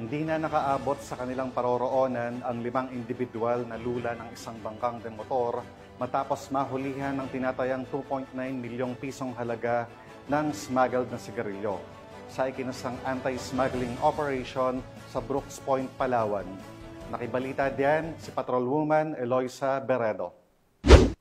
Hindi na nakaabot sa kanilang paroroonan ang 5 individual na lula ng isang bangkang demotor matapos mahulihan ng tinatayang 2.9 milyong pisong halaga ng smuggled na sigarilyo sa ikinasang anti-smuggling operation sa Brooks Point, Palawan. Nakibalita diyan si Patrolwoman Eloisa Beredo.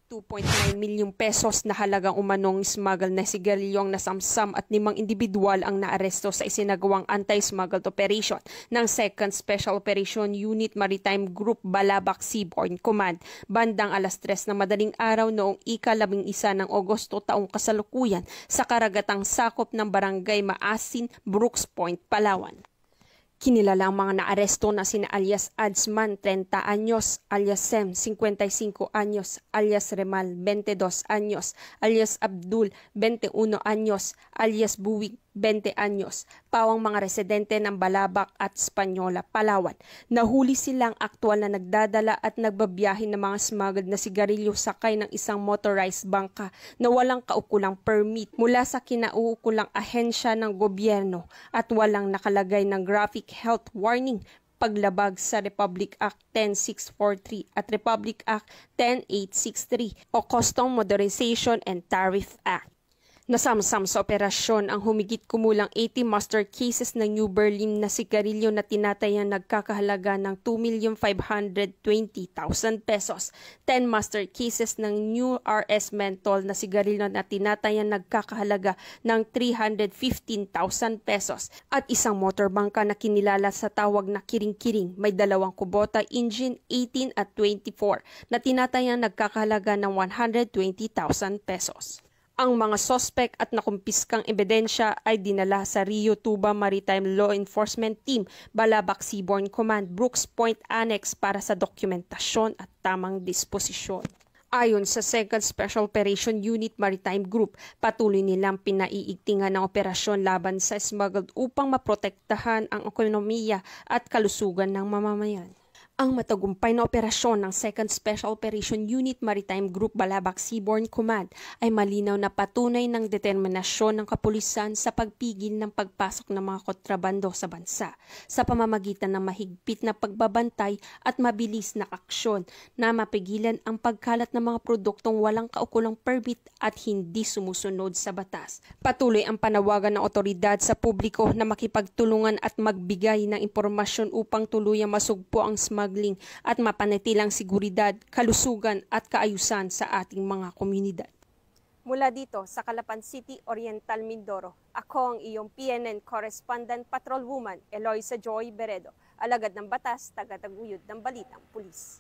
2.9 milyong pesos na halagang umanong smuggled na sigarilyo ang nasamsam at 5 individual ang naaresto sa isinagawang anti-smuggled operation ng 2nd Special Operation Unit Maritime Group Balabac Seaborne Command bandang alas 3 ng madaling araw noong ika-11 ng Agosto taong kasalukuyan sa karagatang sakop ng Barangay Maasin, Brooks Point, Palawan. Kinilala ang mga naaresto na sina alias Adsman, 30 anyos, alias Sem, 55 anyos, alias Remal, 22 anyos, alias Abdul, 21 anyos, alias Buwig, 20 anyos, pawang mga residente ng Balabac at Española, Palawan. Nahuli silang aktwal na nagdadala at nagbabiyahe ng mga smuggled na sigarilyo sakay ng isang motorized bangka na walang kaukulang permit mula sa kinauukulang ahensya ng gobyerno at walang nakalagay ng graphic health warning, paglabag sa Republic Act 10643 at Republic Act 10863 o Custom Modernization and Tariff Act. Nasamsam sa operasyon ang humigit kumulang 80 master cases ng New Berlin na sigarilyo na tinatayang nagkakahalaga ng 2,520,000 pesos, 10 master cases ng New RS Menthol na sigarilyo na tinatayang nagkakahalaga ng 315,000 pesos, at isang motorbangka na kinilala sa tawag na Kiring-Kiring may 2 Kubota engine 18 at 24 na tinatayang nagkakahalaga ng 120,000 pesos. Ang mga sospek at nakumpiskang ebidensya ay dinala sa Rio Tuba Maritime Law Enforcement Team, Balabac Seaborne Command, Brooks Point Annex para sa dokumentasyon at tamang disposisyon. Ayon sa 2nd Special Operation Unit Maritime Group, patuloy nilang pinaiigtingan ng operasyon laban sa smuggled upang maprotektahan ang ekonomiya at kalusugan ng mamamayan. Ang matagumpay na operasyon ng 2nd Special Operation Unit Maritime Group Balabac Seaborne Command ay malinaw na patunay ng determinasyon ng kapulisan sa pagpigil ng pagpasok ng mga kontrabando sa bansa sa pamamagitan ng mahigpit na pagbabantay at mabilis na aksyon na mapigilan ang pagkalat ng mga produktong walang kaukulang permit at hindi sumusunod sa batas. Patuloy ang panawagan ng otoridad sa publiko na makipagtulungan at magbigay ng impormasyon upang tuluyang masugpo ang smuggling at mapanatilang seguridad, kalusugan at kaayusan sa ating mga komunidad. Mula dito sa Calapan City, Oriental Mindoro, ako ang iyong PNN Correspondent Patrolwoman Eloisa Joy Beredo, alagad ng batas, tagataguyod ng Balitang Pulis.